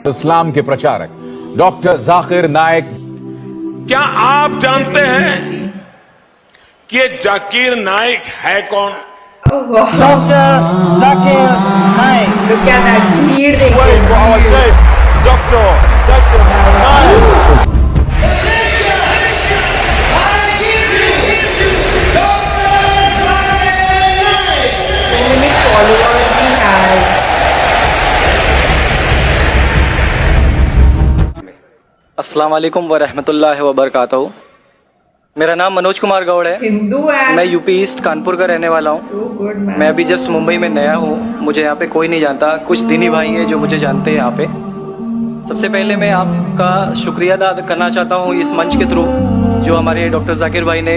इस्लाम के प्रचारक डॉक्टर जाकिर नाइक। क्या आप जानते हैं कि ये जाकिर नाइक है कौन? Doctor Zakir Naik. Look at that भीड़ देखो। Wait for our sheikh, Dr. Zakir Naik. So many followers he has. अस्सलाम वालेकुम वरहमतुल्लाहि वबरकातुहू। मेरा नाम मनोज कुमार गौड़ है। Hindu and मैं यूपी ईस्ट कानपुर का रहने वाला हूँ। so good man. मैं अभी जस्ट मुंबई में नया हूँ, मुझे यहाँ पे कोई नहीं जानता। कुछ दिनी भाई हैं जो मुझे जानते हैं यहाँ पे। सबसे पहले मैं आपका शुक्रिया अदा करना चाहता हूँ इस मंच के थ्रू, जो हमारे डॉक्टर जाकिर भाई ने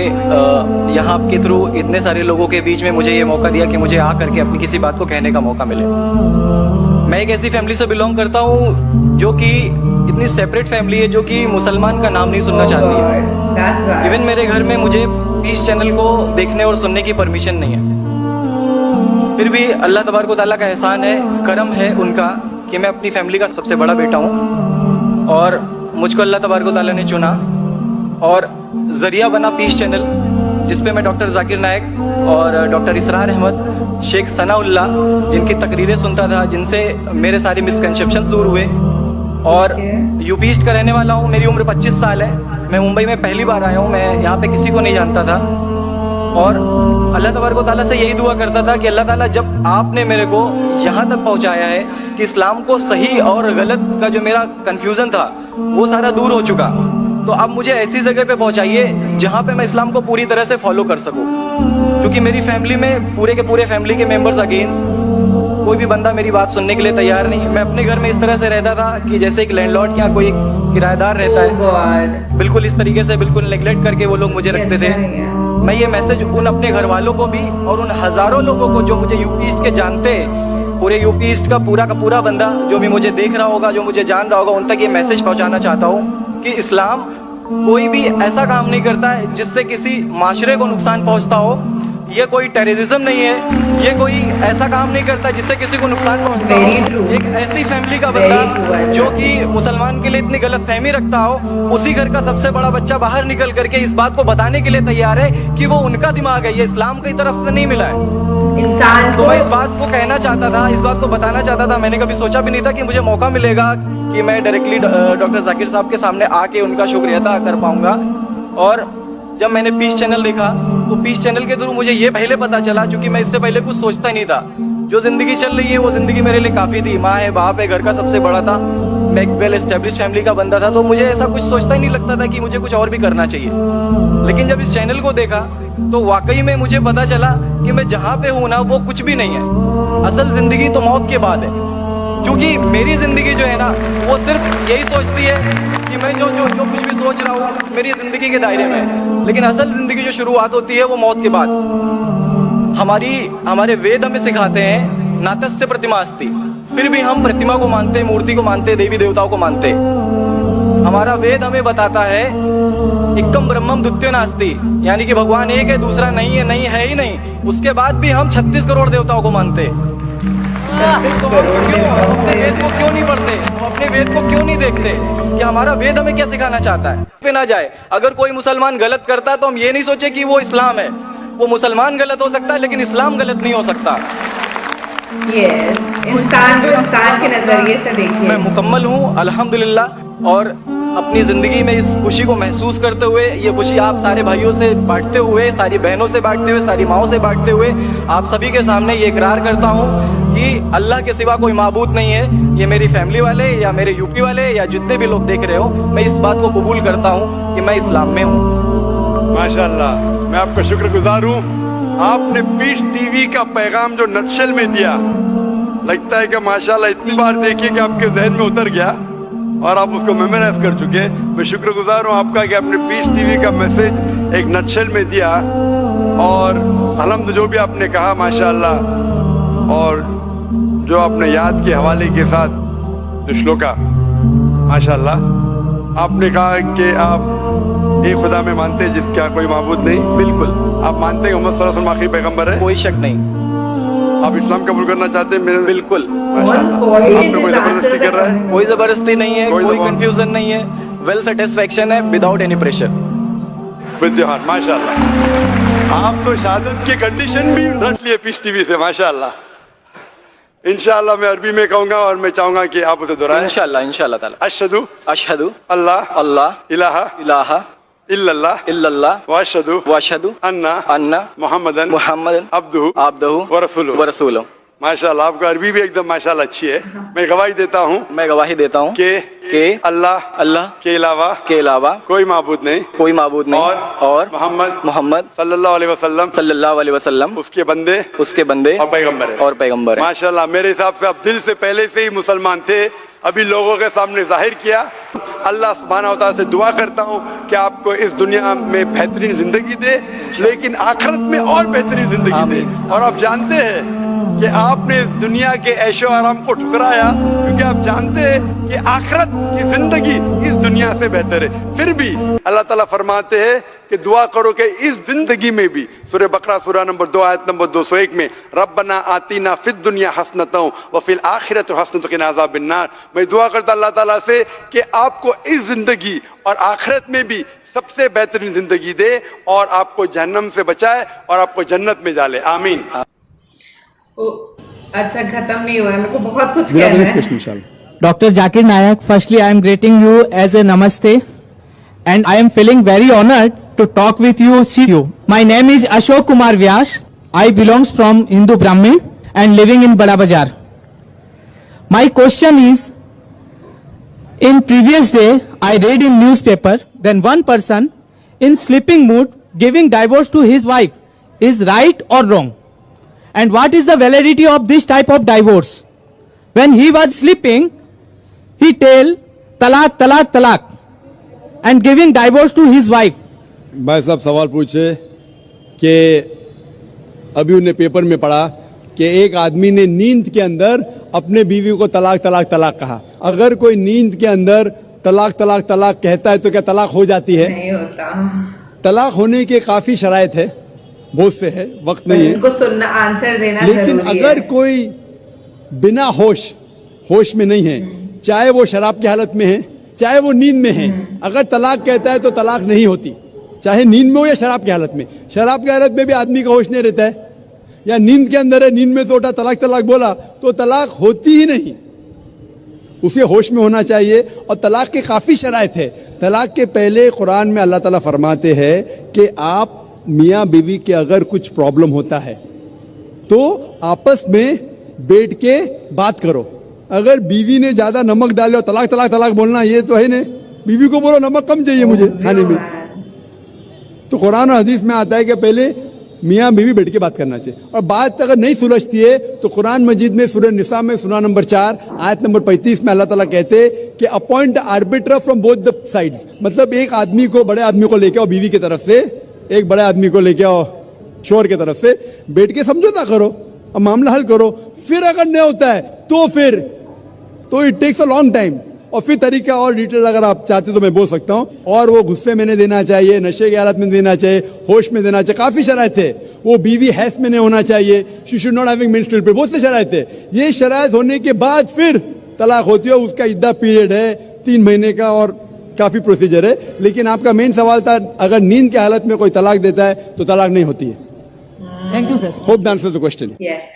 यहाँ के थ्रू इतने सारे लोगों के बीच में मुझे ये मौका दिया कि मुझे आ करके अपनी किसी बात को कहने का मौका मिले। मैं एक ऐसी फैमिली से बिलोंग करता हूँ जो कि इतनी सेपरेट फैमिली है, जो कि मुसलमान का नाम नहीं सुनना चाहती है। That's why. इवन मेरे घर में मुझे पीस चैनल को देखने और सुनने की परमिशन नहीं है। फिर भी अल्लाह तबारक व तआला का एहसान है, करम है उनका कि मैं अपनी फैमिली का सबसे बड़ा बेटा हूँ और मुझको अल्लाह तबारक व तआला ने चुना और जरिया बना पीस चैनल, जिसपे मैं डॉक्टर जाकिर नाइक और डॉक्टर इसरार अहमद, शेख सनाउल्लाह, जिनकी तकरीरें सुनता था, जिनसे मेरे सारे मिसकंसेप्शंस दूर हुए। और यूपी ईस्ट का रहने वाला हूँ। मेरी उम्र 25 साल है। मैं मुंबई में पहली बार आया हूँ। मैं यहाँ पे किसी को नहीं जानता था और अल्लाह तबारक व तआला से यही दुआ करता था कि अल्लाह ताला, जब आपने मेरे को यहाँ तक पहुँचाया है कि इस्लाम को सही और गलत का जो मेरा कन्फ्यूज़न था वो सारा दूर हो चुका, तो अब मुझे ऐसी जगह पे पहुँचाइए जहाँ पे मैं इस्लाम को पूरी तरह से फॉलो कर सकूँ। क्योंकि मेरी फैमिली में पूरे के पूरे फैमिली के मेंबर्स अगेंस्ट, कोई भी बंदा मेरी बात सुनने के लिए तैयार नहीं। मैं अपने घर में इस तरह से रहता था कि जैसे एक लैंडलॉर्ड के यहाँ कोई किराएदार रहता Oh है, God. बिल्कुल इस तरीके से, बिल्कुल नेग्लेक्ट करके वो लोग मुझे रखते थे। मैं ये मैसेज उन अपने घर वालों को भी और उन हजारों लोगों को जो मुझे यूपी ईस्ट के जानते हैं, पूरे यूपी ईस्ट का पूरा बंदा जो भी मुझे देख रहा होगा, जो मुझे जान रहा होगा, उन तक ये मैसेज पहुंचाना चाहता हूँ कि इस्लाम कोई भी ऐसा काम नहीं करता है जिससे किसी माशरे को नुकसान पहुंचता हो। ये कोई टेररिज्म नहीं है, ये कोई ऐसा काम नहीं करता जिससे किसी को नुकसान पहुंचता हो। Very true. एक ऐसी फैमिली का Very बंदा true. जो कि मुसलमान के लिए इतनी गलत फहमी रखता हो, उसी घर का सबसे बड़ा बच्चा बाहर निकल करके इस बात को बताने के लिए तैयार है कि वो उनका दिमाग है, ये इस्लाम की तरफ से नहीं मिला है। इंसान तो को मैं इस बात को कहना चाहता था, इस बात को बताना चाहता था। मैंने कभी सोचा भी नहीं था कि मुझे मौका मिलेगा कि मैं डायरेक्टली डॉक्टर जाकिर साहब के सामने आके उनका शुक्रिया अदा कर पाऊंगा। और जब मैंने पीस चैनल देखा तो पीस चैनल के थ्रू मुझे ये पहले पता चला, क्योंकि मैं इससे पहले कुछ सोचता नहीं था। जो जिंदगी चल रही है वो जिंदगी मेरे लिए काफी थी। माँ है, बाप है, घर का सबसे बड़ा था, मैं एक वेल एस्टेब्लिश फैमिली का बंदा था, तो मुझे ऐसा कुछ सोचता ही नहीं लगता था कि मुझे कुछ और भी करना चाहिए। लेकिन जब इस चैनल को देखा तो वाकई में मुझे पता चला कि मैं जहाँ पे हूँ ना वो कुछ भी नहीं है। असल जिंदगी तो मौत के बाद है, क्योंकि मेरी जिंदगी जो है ना वो सिर्फ यही सोचती है कि मैं जो कुछ भी सोच रहा हूँ मेरी जिंदगी के दायरे में है। लेकिन असल जिंदगी जो शुरुआत होती है वो मौत के बाद। हमारे वेद हमें सिखाते हैं नातस्य प्रतिमा अस्ति, फिर भी हम प्रतिमा को मानते हैं, मूर्ति को मानते हैं, देवी देवताओं को मानते हैं। हमारा वेद हमें बताता है एकम ब्रह्मम द्वितीयो नास्ति, यानी कि भगवान एक है, दूसरा नहीं है ही नहीं। उसके बाद भी हम 36 करोड़ देवताओं को मानते हैं। तो हम अपने वेद को क्यों नहीं पढ़ते, हम अपने वेद को क्यों नहीं देखते कि हमारा वेद हमें क्या सिखाना चाहता है। पे ना जाए, अगर कोई मुसलमान गलत करता है तो हम ये नहीं सोचे कि वो इस्लाम है। वो मुसलमान गलत हो सकता है लेकिन इस्लाम गलत नहीं हो सकता। Yes. इंसान को इंसान के नजरिए से देखिए। मैं मुकम्मल हूँ अल्हम्दुलिल्लाह, और अपनी ज़िंदगी में इस खुशी को महसूस करते हुए, ये खुशी आप सारे भाइयों से बांटते हुए, सारी बहनों से बांटते हुए, सारी माओं से बांटते हुए, आप सभी के सामने ये इकरार करता हूँ कि अल्लाह के सिवा कोई माबूद नहीं है। ये मेरी फैमिली वाले या मेरे यूपी वाले या जितने भी लोग देख रहे हो, मैं इस बात को कबूल करता हूँ कि मैं इस्लाम में हूँ। माशाअल्लाह, मैं आपका शुक्रगुजार हूँ। आपने पीस टीवी का पैगाम जो नटशेल में दिया, लगता है कि माशाअल्लाह इतनी बार देखिए कि आपके जहन में उतर गया और आप उसको मेमोराइज कर चुके। मैं शुक्रगुजार हूँ आपका कि आपने पीस टीवी का मैसेज एक नटशेल में दिया। और अलहम्द जो भी आपने कहा माशाअल्लाह, और जो आपने याद के हवाले के साथ जो श्लोका, माशाअल्लाह आपने कहा कि आप एक खुदा में मानते हैं जिसका कोई माबूद नहीं। बिल्कुल, आप मानते हैं मोहम्मद सल्लल्लाहु अलैहि वसल्लम आखिरी पैगंबर है? कोई शक नहीं। आप इस्लाम कबूल करना चाहते हैं? मेरे बिल्कुल, On point, आप पे कोई his जबरदस्ती answers कर रहा are है? कोई जबरदस्ती नहीं है, कोई कोई दबाव कंफ्यूजन नहीं है, वेल सेटिस्फेक्शन है without any pressure. With your heart, माशाल्लाह। आप तो शहादत की कंडीशन भी रख लिए पीस टीवी से, माशाल्लाह। इंशाल्लाह मैं अरबी में कहूंगा और मैं चाहूंगा कि आप उसे दोहराएं। इंशाल्लाह इंशाल्लाह ताला। अशहदु अशहदु अल्लाह अल्लाह इलाहा इलाहा इल्लल्लाह इल्लल्लाह व अशहदु व अशहदु अन्ना अन्ना मुहम्मदन मुहम्मदन अब्दुहु अब्दुहु व रसूलुहु। व रसूलुहु। माशाल्लाह, आपका अरबी भी एकदम माशाल्लाह अच्छी है। मैं गवाही देता हूँ मैं गवाही देता हूँ कि अल्लाह के अलावा के अलावा कोई माबूद नहीं कोई माबूद नहीं और मोहम्मद सल्लल्लाहु अलैहि वसल्लम सल्लल्लाहु अलैहि वसल्लम उसके बंदे और पैगंबर है। और पैगंबर है। माशाल्लाह, मेरे हिसाब से आप दिल से पहले से ही मुसलमान थे, अभी लोगों के सामने जाहिर किया। अल्लाह सुब्हानहू व तआला से दुआ करता हूँ कि आपको इस दुनिया में बेहतरीन जिंदगी दे, लेकिन आखिरत में और बेहतरीन जिंदगी दे। और आप जानते हैं कि आपने दुनिया के ऐशो आराम को ठुकराया, क्योंकि आप जानते हैं कि आखिरत की जिंदगी इस दुनिया से बेहतर है। फिर भी अल्लाह ताला फरमाते हैं कि दुआ करो कि इस जिंदगी में भी, सूरह बकरा सूरह नंबर 2 आयत नंबर 201 में, रब्बना आतीना फिद दुनिया हसनतों व फिल आखिरत हसनतों के नाज़ाब बिन्नार। मैं दुआ करता अल्लाह ताला से कि आपको इस जिंदगी और आखिरत में भी सबसे बेहतरीन जिंदगी दे और आपको जहन्नम से बचाए और आपको जन्नत में डाले। आमीन। अच्छा, खत्म नहीं हुआ है, मेरे को बहुत कुछ कहना है। Dr. Zakir Nayak, firstly I am greeting you as a namaste and I am feeling very honored to talk with you, see you. My name is Ashok Kumar Vyas. I belongs from Hindu Brahmin and living in Bada Bazar. My question is, in previous day I read in newspaper then one person in sleeping mood giving divorce to his wife is right or wrong? And what is the validity of this type of divorce? When he was sleeping, he tell talaq, talaq, talaq and giving divorce to his wife. भाई साहब सवाल पूछे कि अभी उन्हें paper में पढ़ा कि एक आदमी ने नींद के अंदर अपने बीवी को तलाक तलाक तलाक कहा। अगर कोई नींद के अंदर तलाक तलाक तलाक कहता है तो क्या तलाक हो जाती है? नहीं होता। तलाक होने के काफी शराइत है, बहुत से है, वक्त नहीं है, उनको सुनना, आंसर देना लेकिन जरूरी अगर है। कोई बिना होश में नहीं है, चाहे वो शराब की हालत में है चाहे वो नींद में है, अगर तलाक कहता है तो तलाक नहीं होती, चाहे नींद में हो या शराब की हालत में। शराब की हालत में भी आदमी का होश नहीं रहता है, या नींद के अंदर है, नींद में तो उठा तलाक तलाक बोला तो तलाक होती ही नहीं, उसे होश में होना चाहिए। और तलाक के काफ़ी शराइत है। तलाक के पहले कुरान में अल्लाह ताला फरमाते हैं कि आप मियाँ बीवी के अगर कुछ प्रॉब्लम होता है तो आपस में बैठ के बात करो। अगर बीवी ने ज़्यादा नमक डाले और तलाक तलाक तलाक बोलना, ये तो है नहीं, बीवी को बोलो नमक कम चाहिए मुझे खाने में। तो कुरान और हदीस में आता है कि पहले मियाँ बीवी बैठ के बात करना चाहिए। और बात अगर नहीं सुलझती है तो कुरान मजीद में सूरह निसा में सूरह नंबर 4 आयत नंबर 35 में अल्लाह ताला कहते हैं कि appoint arbiter from both the sides. मतलब एक आदमी को, बड़े आदमी को लेके आओ बीवी की तरफ से, एक बड़े आदमी को लेके आओ शोहर की तरफ से, बैठ के समझौता करो और मामला हल करो। फिर अगर नहीं होता है तो it takes a long time. और फिर तरीका और डिटेल अगर आप चाहते तो मैं बोल सकता हूँ। और वो गुस्से में नहीं देना चाहिए, नशे की हालत में देना चाहिए, होश में देना चाहिए, काफ़ी शराइत है। वो बीवी हैस में नहीं होना चाहिए, she should not having menstrual period, बहुत से शराइत है। ये शराइत होने के बाद फिर तलाक होती है, उसका इद्दा पीरियड है 3 महीने का और काफ़ी प्रोसीजर है। लेकिन आपका मेन सवाल था अगर नींद की हालत में कोई तलाक देता है तो तलाक नहीं होती है। Thank you, sir. Hope that answers the question. Yes.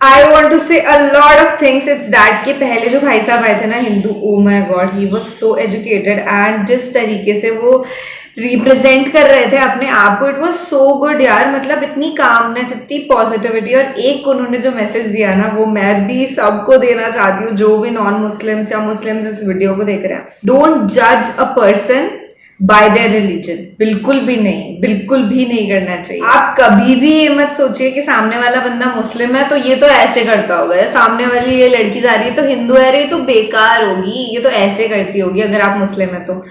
I want to say a lot of things. It's that कि पहले जो भाई साहब आए थे ना Hindu, oh my God, he was so educated and जिस तरीके से वो रिप्रेजेंट कर रहे थे अपने आप को, इट वाज सो गुड यार। मतलब इतनी कामनेस, इतनी पॉजिटिविटी, और एक उन्होंने जो मैसेज दिया ना वो मैं भी सबको देना चाहती हूँ जो भी नॉन मुस्लिम्स या मुस्लिम्स इस वीडियो को देख रहे हैं। डोंट जज a person by their religion, बिल्कुल भी नहीं, बिल्कुल भी नहीं करना चाहिए। आप कभी भी ये मत सोचिए कि सामने वाला बंदा मुस्लिम है तो ये तो ऐसे करता होगा, सामने वाली ये लड़की जा रही है तो हिंदू है, ये तो बेकार होगी, ये तो ऐसे करती होगी अगर आप मुस्लिम है तो।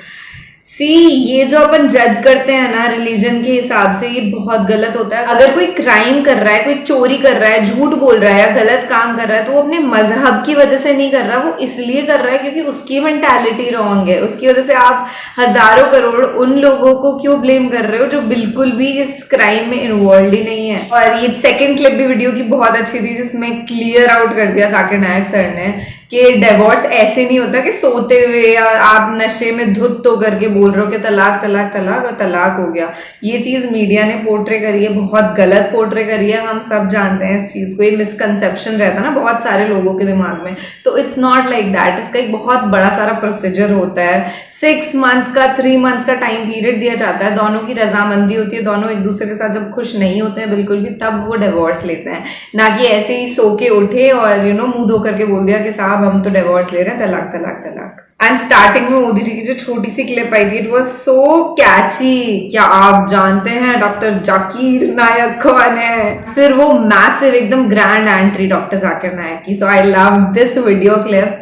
सी ये जो अपन जज करते हैं ना रिलीजन के हिसाब से, ये बहुत गलत होता है। अगर कोई क्राइम कर रहा है, कोई चोरी कर रहा है, झूठ बोल रहा है या गलत काम कर रहा है, तो वो अपने मजहब की वजह से नहीं कर रहा, वो इसलिए कर रहा है क्योंकि उसकी मेंटालिटी रॉन्ग है। उसकी वजह से आप हजारों करोड़ उन लोगों को क्यों ब्लेम कर रहे हो जो बिल्कुल भी इस क्राइम में इन्वॉल्व ही नहीं है। और ये सेकंड क्लिप भी वीडियो की बहुत अच्छी थी, जिसमें क्लियर आउट कर दिया जाकिर नायक सर ने कि डिवोर्स ऐसे नहीं होता कि सोते हुए या आप नशे में धुत तो करके बोल रहे हो कि तलाक तलाक तलाक और तलाक हो गया। ये चीज मीडिया ने पोर्ट्रे करी है, बहुत गलत पोर्ट्रे करी है। हम सब जानते हैं इस चीज को, ये मिसकंसेप्शन रहता है ना बहुत सारे लोगों के दिमाग में। तो इट्स नॉट लाइक दैट। इसका एक बहुत बड़ा सारा प्रोसीजर होता है। 6 मंथ्स का 3 मंथ्स का टाइम पीरियड दिया जाता है, दोनों की रजामंदी होती है, दोनों एक दूसरे के साथ जब खुश नहीं होते हैं बिल्कुल भी, तब वो डिवोर्स लेते हैं। ना कि ऐसे ही सो के उठे और मुंह धो करके बोल दिया कि साहब हम तो डिवोर्स ले रहे हैं, तलाक तलाक तलाक। एंड स्टार्टिंग में मोदी जी की जो छोटी सी क्लिप आई थी, इट वाज सो कैची। क्या आप जानते हैं डॉक्टर जाकिर नायक कौन है? फिर वो मैसिव एकदम grand entry doctor Zakir Naik की। So I love this video clip.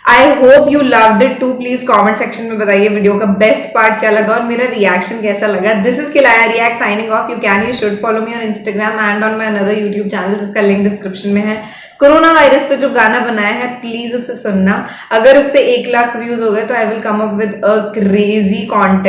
I hope you loved it too. Please comment section में बताइए वीडियो का बेस्ट पार्ट क्या लगा और मेरा रिएक्शन कैसा लगा। This is Kilaya react signing off. You should follow me on Instagram and on my another YouTube channel, जिसका लिंक डिस्क्रिप्शन में है। कोरोना वायरस पे जो गाना बनाया है प्लीज उसे सुनना। अगर उस पे 1 लाख व्यूज हो गए तो I will come up with a crazy content.